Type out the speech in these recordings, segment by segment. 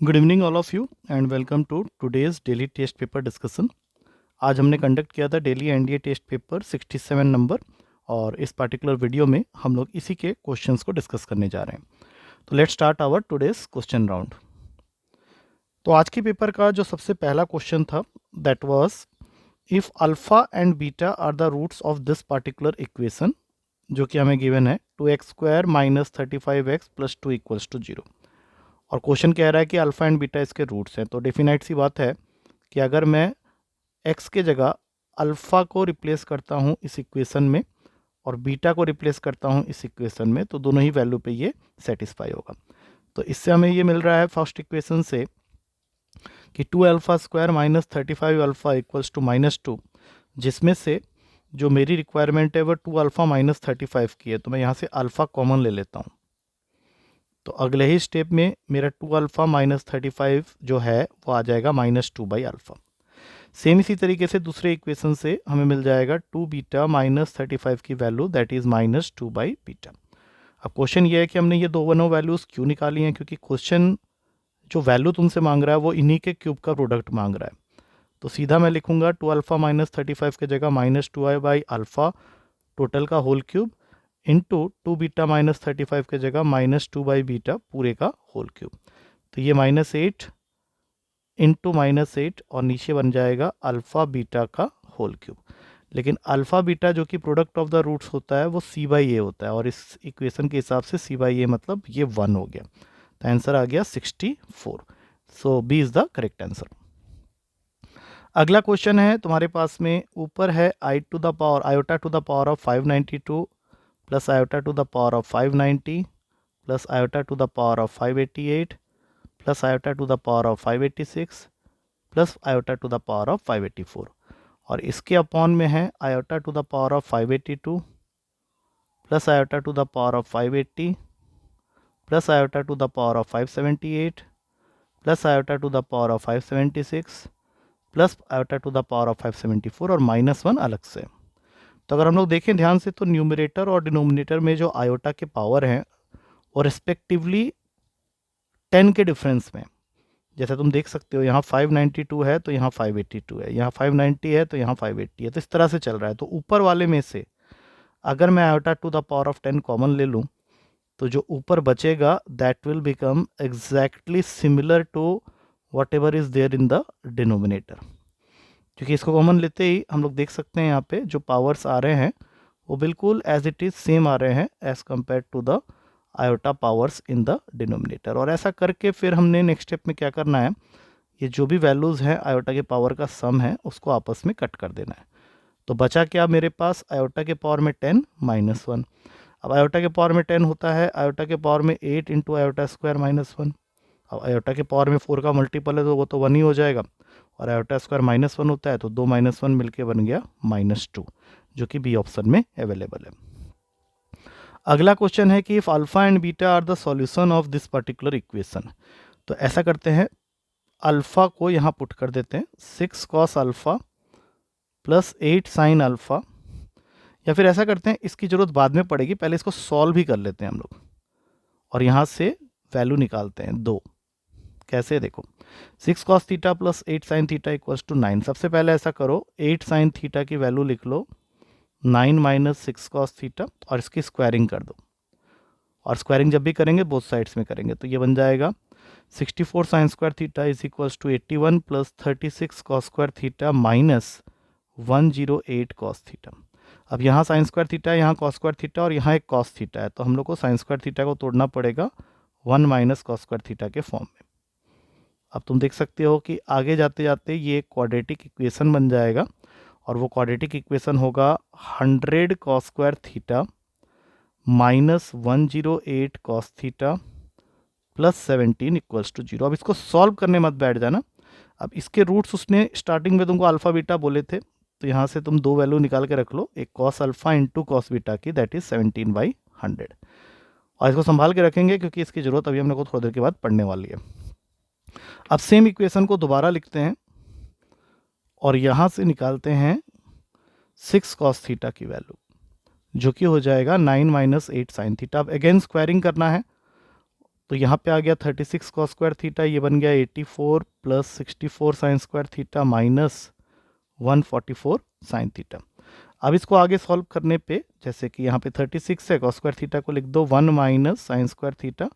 Good evening all of you and welcome to today's daily test paper discussion. आज हमने conduct किया था daily NDA test paper 67 number, और इस particular video में हम लोग इसी के क्वेश्चंस को डिस्कस करने जा रहे हैं। तो let's start our today's question round. तो आज के पेपर का जो सबसे पहला क्वेश्चन था that was if alpha and beta are the roots of this particular equation, जो कि हमें गिवन है 2x² minus 35x plus 2 equals to 0। और क्वेश्चन कह रहा है कि अल्फ़ा एंड बीटा इसके रूट्स हैं। तो डेफिनेट सी बात है कि अगर मैं x के जगह अल्फ़ा को रिप्लेस करता हूँ इस इक्वेशन में और बीटा को रिप्लेस करता हूँ इस इक्वेशन में, तो दोनों ही वैल्यू पे ये सेटिस्फाई होगा। तो इससे हमें ये मिल रहा है फर्स्ट इक्वेशन से कि 2α² माइनस 35α इक्वल्स टू -2, जिसमें से जो मेरी रिक्वायरमेंट है वो 2α माइनस 35 की है। तो मैं यहाँ से अल्फ़ा कॉमन ले लेता हूँ। तो अगले ही स्टेप में मेरा 2α माइनस 35 जो है वो आ जाएगा -2/α। सेम इसी तरीके से दूसरे इक्वेशन से हमें मिल जाएगा 2β माइनस 35 की वैल्यू दैट इज़ -2/β। अब क्वेश्चन ये है कि हमने ये दोनों वैल्यूज़ क्यों निकाली हैं, क्योंकि क्वेश्चन जो वैल्यू तुमसे मांग रहा है वो इन्हीं के क्यूब का प्रोडक्ट मांग रहा है। तो सीधा मैं लिखूंगा 2α माइनस 35 की जगह -2i/α टोटल का होल क्यूब इंटू 2β माइनस 35 की जगह -2/β पूरे का होल क्यूब। तो ये -8 इंटू -8 और नीचे बन जाएगा अल्फ़ा बीटा का होल क्यूब। लेकिन अल्फ़ा बीटा जो कि प्रोडक्ट ऑफ द रूट्स होता है वो c/a होता है, और इस इक्वेशन के हिसाब से c/a मतलब ये 1 हो गया। तो आंसर आ गया 64। So B is the correct answer. अगला क्वेश्चन है तुम्हारे पास में, ऊपर है iota to the power of 592 plus iota to the power of 590 plus iota to the power of 588 plus iota to the power of 586 plus iota to the power of 584, और इसके upon में है iota to the power of 582 plus iota to the power of 580 plus iota to the power of 578 plus iota to the power of 576 plus iota to the power of 574 और -1 अलग से। तो अगर हम लोग देखें ध्यान से तो न्यूमरेटर और डिनोमिनेटर में जो आयोटा के पावर हैं वो रिस्पेक्टिवली 10 के डिफरेंस में, जैसे तुम देख सकते हो यहाँ 592 है तो यहाँ 582 है, यहाँ 590 है तो यहाँ 580 है। तो इस तरह से चल रहा है। तो ऊपर वाले में से अगर मैं iota to the power of 10 common ले लूँ तो जो ऊपर बचेगा that will become exactly similar to whatever is there in the denominator. क्योंकि इसको कॉमन लेते ही हम लोग देख सकते हैं यहाँ पे जो पावर्स आ रहे हैं वो बिल्कुल एज इट इज़ सेम आ रहे हैं as compare to the iota powers in the denominator. और ऐसा करके फिर हमने नेक्स्ट स्टेप में क्या करना है, ये जो भी वैल्यूज़ हैं आयोटा के पावर का सम है उसको आपस में कट कर देना है। तो बचा क्या मेरे पास, आयोटा के पावर में 10 -1। अब आयोटा के पावर में 10 होता है आयोटा के पावर में 8 इंटू आयोटा स्क्वायर -1। अब आयोटा के पावर में 4 का मल्टीपल है तो वो तो 1 ही हो जाएगा, और आयोटा स्क्वायर -1 होता है तो 2 -1 मिलके बन गया -2, जो कि बी ऑप्शन में अवेलेबल है। अगला क्वेश्चन है कि if alpha and beta are the solution of this particular equation. तो ऐसा करते हैं, अल्फ़ा को यहाँ पुट कर देते हैं 6 cos alpha plus 8 sin alpha, या फिर ऐसा करते हैं इसकी ज़रूरत बाद में पड़ेगी, पहले इसको सॉल्व ही कर लेते हैं हम लोग और यहाँ से वैल्यू निकालते हैं 2। कैसे, देखो 6 cos theta plus 8 sin theta equals to 9। सबसे पहले ऐसा करो 8 sin थीटा की वैल्यू लिख लो 9 माइनस 6 cos थीटा और इसकी स्क्वायरिंग कर दो, और स्क्वायरिंग जब भी करेंगे बोथ साइड्स में करेंगे तो ये बन जाएगा 64 sin square theta is equals to 81 plus 36 cos square theta minus 108 cos theta. अब यहाँ साइन स्क्वायर थीटा है, यहाँ cos स्क्वायर थीटा और यहाँ एक cos थीटा है, तो हम लोग को साइन स्क्वायर थीटा को तोड़ना पड़ेगा 1 माइनस cos स्क्वायर थीटा के फॉर्म में। अब तुम देख सकते हो कि आगे जाते जाते ये क्वाड्रेटिक इक्वेशन बन जाएगा, और वो क्वाड्रेटिक इक्वेशन होगा 100 cos square theta minus 108 cos theta plus 17 equals to 0। अब इसको सॉल्व करने मत बैठ जाना। अब इसके रूट्स उसने स्टार्टिंग में तुमको अल्फ़ा बीटा बोले थे, तो यहाँ से तुम दो वैल्यू निकाल के रख लो, एक cos alpha into cos beta की दैट इज़ 17/100, और इसको संभाल के रखेंगे क्योंकि इसकी ज़रूरत अभी हम लोग को थोड़ी देर के बाद पढ़ने वाली है। अब सेम इक्वेशन को दोबारा लिखते हैं और यहाँ से निकालते हैं 6 cos थीटा की वैल्यू, जो कि हो जाएगा 9 माइनस 8 sin थीटा। अब अगेन स्क्वायरिंग करना है, तो यहाँ पे आ गया 36 कॉस स्क्वायर थीटा, ये बन गया 84 plus 64 sign square theta minus 144 sine theta. अब इसको आगे सॉल्व करने पे, जैसे कि यहाँ पे 36 है, कॉस स्क्वायर थीटा को लिख दो 1 माइनस साइन स्क्वायर थीटा,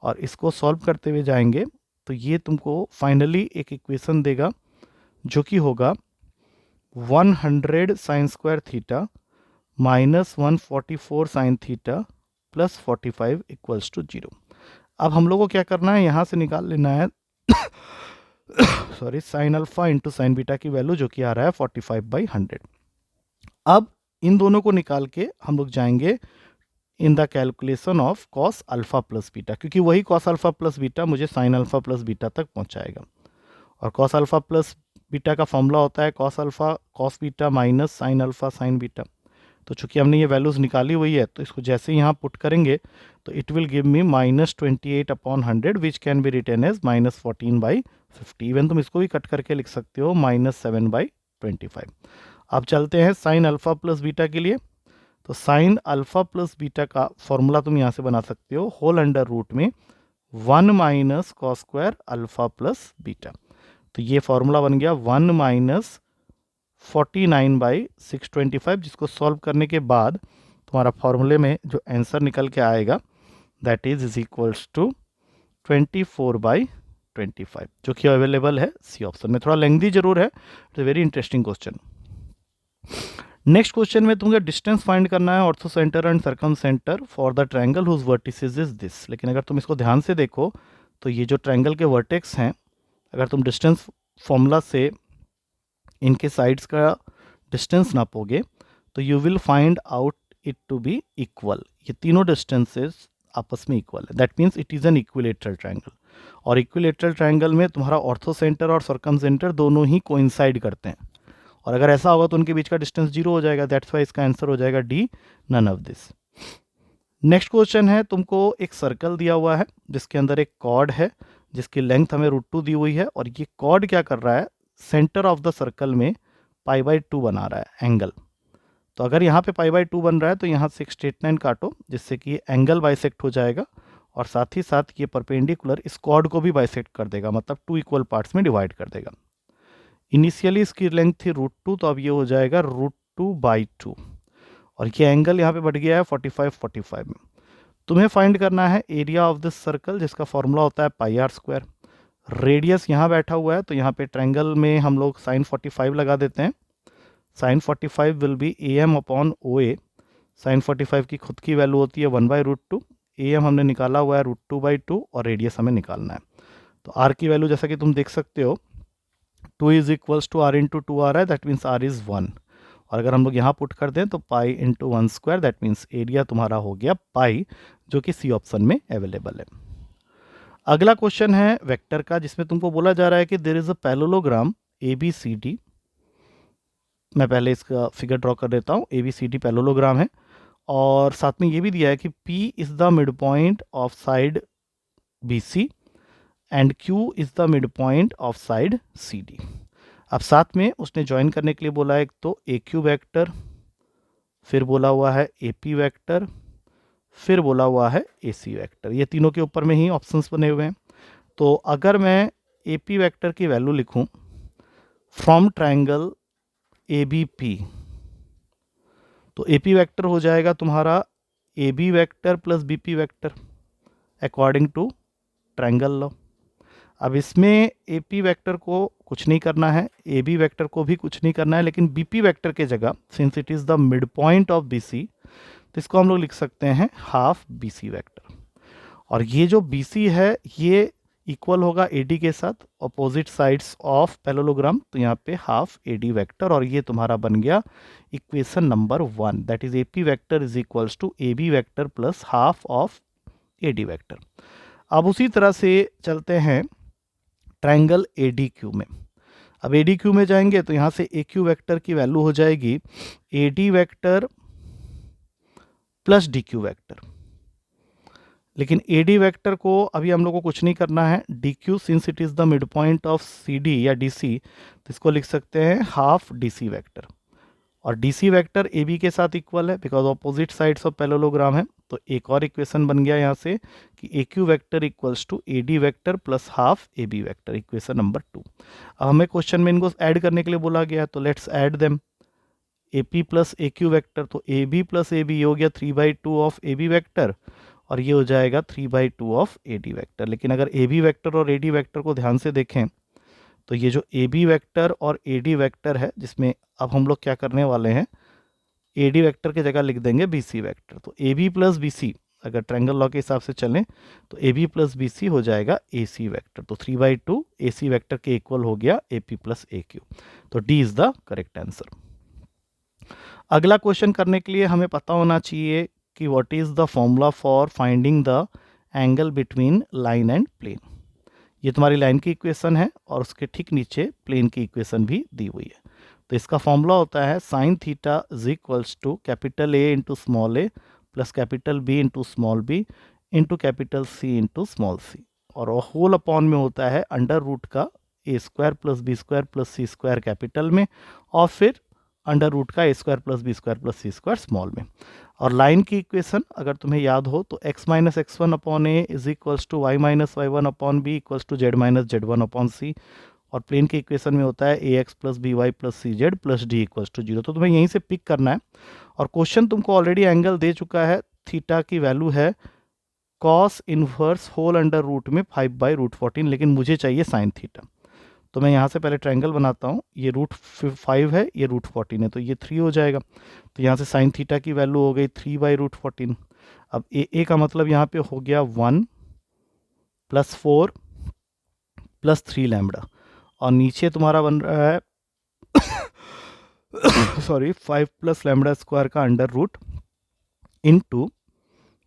और इसको सॉल्व करते हुए जाएंगे तो ये तुमको फाइनली एक इक्वेशन देगा जो कि होगा 100 sine square theta minus 144 sine theta plus 45 equals to 0। अब हम लोग को क्या करना है, यहाँ से निकाल लेना है sorry, sine alpha into sine beta की वैल्यू जो कि आ रहा है 45/100। अब इन दोनों को निकाल के हम लोग जाएंगे in the calculation of cos alpha plus beta, क्योंकि वही कॉस अल्फा प्लस बीटा मुझे साइन अल्फा प्लस बीटा तक पहुंचाएगा। और कॉस अल्फा प्लस बीटा का फॉर्मूला होता है cos alpha cos beta minus sine alpha sign beta. तो चूंकि हमने ये वैल्यूज़ निकाली हुई है, तो इसको जैसे ही यहाँ पुट करेंगे तो it will give me -28/100 which can be written as -14/50। Even तुम इसको भी कट करके लिख सकते हो -7/25। अब चलते हैं साइन अल्फा प्लस बीटा के लिए। तो साइन अल्फा प्लस बीटा का फॉर्मूला तुम यहाँ से बना सकते हो होल अंडर रूट में 1 minus cos square alpha plus beta. तो ये फॉर्मूला बन गया 1 माइनस 49/625, जिसको सॉल्व करने के बाद तुम्हारा फॉर्मूले में जो आंसर निकल के आएगा दैट इज इक्वल्स टू 24/25, जो कि अवेलेबल है सी ऑप्शन में। थोड़ा लेंथी जरूर है, it's very interesting question. Next question में तुमको डिस्टेंस फाइंड करना है orthocentre and circumcentre for the triangle whose vertices is this. लेकिन अगर तुम इसको ध्यान से देखो तो ये जो ट्रायंगल के वर्टेक्स हैं, अगर तुम डिस्टेंस फॉर्मूला से इनके साइड्स का डिस्टेंस नापोगे तो you will find out it to be equal. ये तीनों डिस्टेंसेस आपस में इक्वल है, that means it is an equilateral triangle. और इक्विलेटरल ट्रायंगल में तुम्हारा ऑर्थो सेंटर और सर्कम सेंटर दोनों ही कोइंसाइड करते हैं, और अगर ऐसा होगा तो उनके बीच का डिस्टेंस 0 हो जाएगा। दैट्स वाई इसका आंसर हो जाएगा D, none of this. Next question है, तुमको एक सर्कल दिया हुआ है जिसके अंदर एक कॉर्ड है जिसकी लेंथ हमें √2 दी हुई है, और ये कॉर्ड क्या कर रहा है, सेंटर ऑफ द सर्कल में π/2 बना रहा है एंगल। तो अगर यहाँ पे π/2 बन रहा है तो यहाँ से एक स्ट्रेट लाइन काटो जिससे कि एंगल बाइसेक्ट हो जाएगा, और साथ ही साथ ये परपेंडिकुलर इस कॉर्ड को भी बाइसेक्ट कर देगा, मतलब 2 इक्वल पार्ट्स में डिवाइड कर देगा। इनिशियली इसकी लेंथ थी √2, तो अब ये हो जाएगा √2/2, और ये एंगल यहाँ पे बढ़ गया है 45 में। तुम्हें फाइंड करना है एरिया ऑफ दिस सर्कल, जिसका फॉर्मूला होता है πr²। रेडियस यहाँ बैठा हुआ है, तो यहाँ पे ट्रायंगल में हम लोग साइन 45 लगा देते हैं। Sign 45 will be AM/OA। Sign 45 की खुद की वैल्यू होती है 1/√2। AM हमने निकाला हुआ है √2/2, और रेडियस हमें निकालना है। तो R की वैल्यू जैसा कि तुम देख सकते हो 2 is equals to R into 2 आ रहा है, दैट मीन्स R इज़ 1। और अगर हम लोग यहाँ पुट कर दें तो pi into 1², that means area तुम्हारा हो गया पाई, जो कि सी ऑप्शन में अवेलेबल है। अगला क्वेश्चन है वेक्टर का, जिसमें तुमको बोला जा रहा है कि there is a parallelogram ABCD। मैं पहले इसका फिगर ड्रॉ कर देता हूँ। ABCD पैरेललोग्राम है, और साथ में ये भी दिया है कि P is the mid point of side BC and Q is the mid point of side CD। अब साथ में उसने ज्वाइन करने के लिए बोला है एक तो AQ वेक्टर, फिर बोला हुआ है AP वेक्टर, फिर बोला हुआ है AC वेक्टर। ये तीनों के ऊपर में ही ऑप्शंस बने हुए हैं। तो अगर मैं AP वेक्टर की वैल्यू लिखूं फ्रॉम ट्रायंगल ABP, तो AP वेक्टर हो जाएगा तुम्हारा AB vector plus BP vector according to triangle law. अब इसमें AP वेक्टर को कुछ नहीं करना है, AB वेक्टर को भी कुछ नहीं करना है, लेकिन BP वेक्टर के जगह since it is the mid point of BC, तो इसको हम लोग लिख सकते हैं हाफ BC वेक्टर। और ये जो BC है ये इक्वल होगा AD के साथ, अपोजिट साइड्स ऑफ पैरेललोग्राम, तो यहाँ पे हाफ AD वेक्टर, और ये तुम्हारा बन गया equation number 1, that is AP vector is equals to AB vector plus half of AD vector. अब उसी तरह से चलते हैं ट्रायंगल ADQ में। अब ADQ में जाएंगे तो यहाँ से AQ वेक्टर की वैल्यू हो जाएगी AD vector plus DQ vector, लेकिन AD वेक्टर को अभी हम लोग को कुछ नहीं करना है। DQ since it is the mid point of CD या DC, तो इसको लिख सकते हैं हाफ DC वेक्टर। और DC वेक्टर AB के साथ इक्वल है because opposite sides of parallelogram है। तो एक और इक्वेशन बन गया यहाँ से कि AQ vector equals to AD vector plus half AB vector, equation number 2। अब हमें क्वेश्चन में इनको ऐड करने के लिए बोला गया है, तो let's add them. AP plus AQ vector, तो AB प्लस AB ये हो गया 3/2 ऑफ AB वेक्टर और ये हो जाएगा 3/2 ऑफ AD वेक्टर। लेकिन अगर AB वेक्टर और AD वेक्टर को ध्यान से देखें तो ये जो AB वेक्टर और AD वेक्टर है, जिसमें अब हम लोग क्या करने वाले हैं, AD वेक्टर की जगह लिख देंगे BC वेक्टर। तो AB प्लस BC, अगर ट्रायंगल लॉ के हिसाब से चलें तो AB प्लस BC हो जाएगा AC वेक्टर। तो 3/2 AC वेक्टर के इक्वल हो गया AP प्लस AQ। तो D is the correct answer. अगला क्वेश्चन करने के लिए हमें पता होना चाहिए कि what is the formula for finding the angle between line and plane. ये तुम्हारी लाइन की इक्वेशन है और उसके ठीक नीचे प्लेन की इक्वेशन भी दी हुई है। तो इसका फॉर्मूला होता है sine theta is equals to capital A into small a plus capital B into small b into capital C into small c, और होल अपॉन में होता है अंडर रूट का A square plus B square plus C square capital में और फिर under root का A square plus B square plus C square small में। और लाइन की इक्वेशन अगर तुम्हें याद हो तो x minus x1 upon a is equals to y minus y1 upon b equals to z minus z1 upon c, और plane की इक्वेशन में होता है ax plus by plus cz plus d equals to 0। तो तुम्हें यहीं से pick करना है और क्वेश्चन तुमको ऑलरेडी एंगल दे चुका है। थीटा की वैल्यू है cos inverse whole under root में 5/√14, लेकिन मुझे चाहिए साइन थीटा। तो मैं यहाँ से पहले ट्रायंगल बनाता हूँ, ये √5 है, ये √14 है, तो ये 3 हो जाएगा। तो यहाँ से साइन थीटा की वैल्यू हो गई 3/√14। अब ए का मतलब यहाँ पे हो गया 1 + 4 + 3 लैम्बडा, और नीचे तुम्हारा बन रहा है सॉरी 5 + लैम्बडा स्क्वायर का अंडर रूट इंटू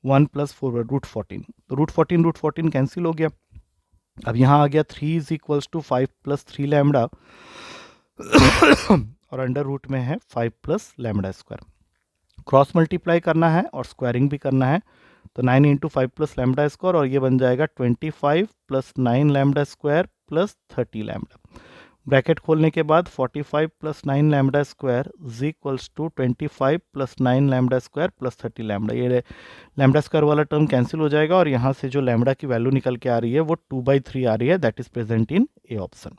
1 + 4 √14। तो √14 कैंसिल हो गया। अब यहाँ आ गया 3 इज इक्वल्स टू 5 + 3 लैम्बडा और अंडर रूट में है 5 + लैम्बडा स्क्वायर। क्रॉस मल्टीप्लाई करना है और स्क्वायरिंग भी करना है, तो 9 इंटू 5 + लैम्बडा स्क्वायर, और ये बन जाएगा 25 + 9 lambda square plus 30 lambda. Bracket खोलने के बाद 45 + 9 lambda square is equals to 25 + 9 lambda square plus 30 lambda. ये लैम्बडा स्क्वायर वाला टर्म कैंसिल हो जाएगा और यहाँ से जो लैम्बडा की वैल्यू निकल के आ रही है वो 2/3 आ रही है, that is present in A option.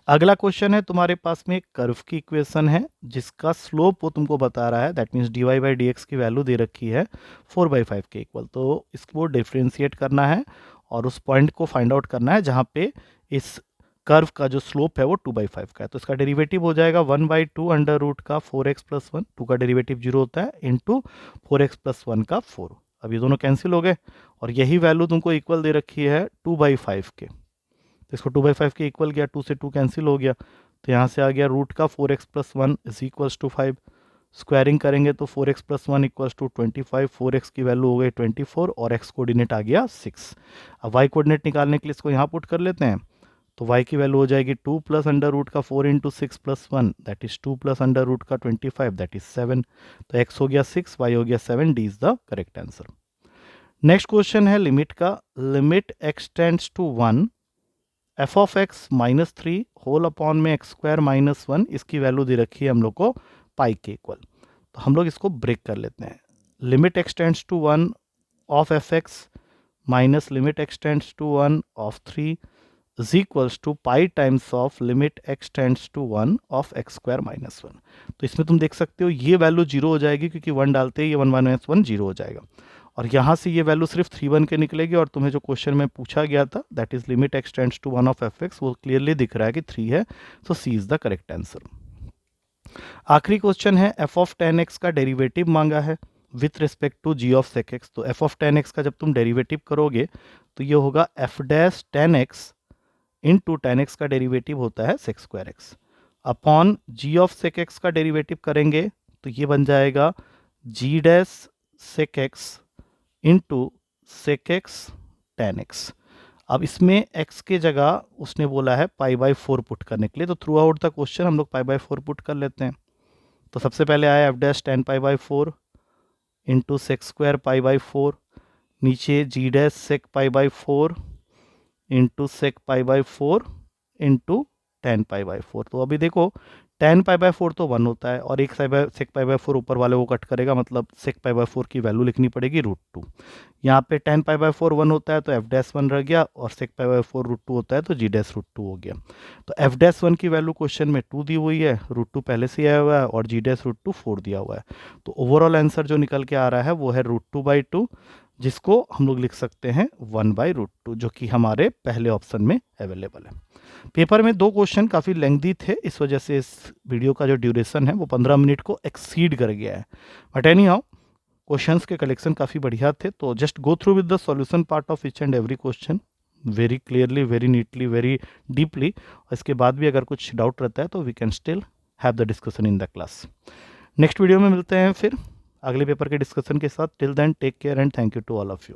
अगला क्वेश्चन है, तुम्हारे पास में एक कर्व की इक्वेशन है जिसका स्लोप वो तुमको बता रहा है, दैट मीन्स dy/dx की वैल्यू दे रखी है 4/5 के इक्वल। तो इसको डिफ्रेंशिएट करना है और उस पॉइंट को फाइंड आउट करना है जहाँ पे इस कर्व का जो स्लोप है वो 2/5 का है। तो इसका डेरिवेटिव हो जाएगा 1/2 अंडर रूट का 4x + 1, 2 का डेरिवेटिव 0 होता है, इंटू 4x + 1 का 4। अब ये दोनों कैंसिल हो गए और यही वैल्यू तुमको इक्वल दे रखी है 2/5 के। तो इसको 2/5 के इक्वल किया, 2 से 2 कैंसिल हो गया, तो यहाँ से आ गया रूट का 4x + 1 is equals to 5। Squaring करेंगे तो 4x + 1 इक्वल्स टू 25, 4x की वैल्यू हो गई 24 और x कोऑर्डिनेट आ गया 6। अब y कोऑर्डिनेट निकालने के लिए इसको यहाँ पुट कर लेते हैं, तो y की वैल्यू हो जाएगी 2 + अंडर रूट का 4 into 6 + 1 that is 2 + under root का 25 दैट इज 7। तो x हो गया 6, y हो गया 7, D is the correct answer. Next question है लिमिट का। Limit x tends to 1 f of x -3 whole upon में x² - 1, इसकी वैल्यू दे रखी है हम लोग को पाई के इक्वल। तो हम लोग इसको ब्रेक कर लेते हैं। Limit x tends to 1 of fx minus limit x tends to 1 of 3 is equals to pi times of limit x tends to 1 of x² - 1। तो इसमें तुम देख सकते हो ये वैल्यू 0 हो जाएगी क्योंकि 1 डालते ही ये 1 - 1 0 हो जाएगा, और यहाँ से ये वैल्यू सिर्फ 3/1 के निकलेगी, और तुम्हें जो क्वेश्चन में पूछा गया था that is limit x tends to 1 of fx, वो क्लियरली दिख रहा है कि 3 है, so C is the correct answer. आखिरी क्वेश्चन है, f ऑफ 10x का डेरिवेटिव मांगा है with respect to g of sec x। तो f ऑफ 10x का जब तुम डेरिवेटिव करोगे तो ये होगा f dash 10x into 10x का डेरिवेटिव होता है sec² x upon g of sec x का डेरिवेटिव करेंगे तो ये बन जाएगा g dash sec x into sec x tan x। अब इसमें x के जगह उसने बोला है π/4 पुट करने के लिए, तो थ्रू आउट द क्वेश्चन हम लोग π/4 पुट कर लेते हैं। तो सबसे पहले आया f डैश 10 π/4 इंटू sec² π/4, नीचे g dash sec π/4 into sec π/4 into 10 π/4। तो अभी देखो tan पाई बाय 4 तो 1 होता है और एक सेक पाई बाय 4 ऊपर वाले को कट करेगा, मतलब सेक पाई बाय 4 की वैल्यू लिखनी पड़ेगी √2। यहाँ पे tan पाई बाय 4 1 होता है तो f डैश 1 रह गया, और सेक पाई बाय 4 √2 होता है तो g डैश √2 हो गया। तो f डैश 1 की वैल्यू क्वेश्चन में 2 दी हुई है, √2 पहले से आया हुआ है, और g डैश √2 4 दिया हुआ है। तो ओवरऑल आंसर जो निकल के आ रहा है वो है √2/2, जिसको हम लोग लिख सकते हैं 1/√2, जो कि हमारे पहले ऑप्शन में अवेलेबल है। पेपर में 2 क्वेश्चन काफ़ी लेंथी थे, इस वजह से इस वीडियो का जो ड्यूरेशन है वो 15 मिनट को एक्सीड कर गया है। बट एनी हाउ, क्वेश्चंस के कलेक्शन काफ़ी बढ़िया थे, तो just go through with the solution part of each and every question very clearly, very neatly, very deeply. इसके बाद भी अगर कुछ डाउट रहता है तो we can still have the discussion in the class. Next video में मिलते हैं फिर अगले पेपर के डिस्कशन के साथ। Till then take care and thank you to all of you.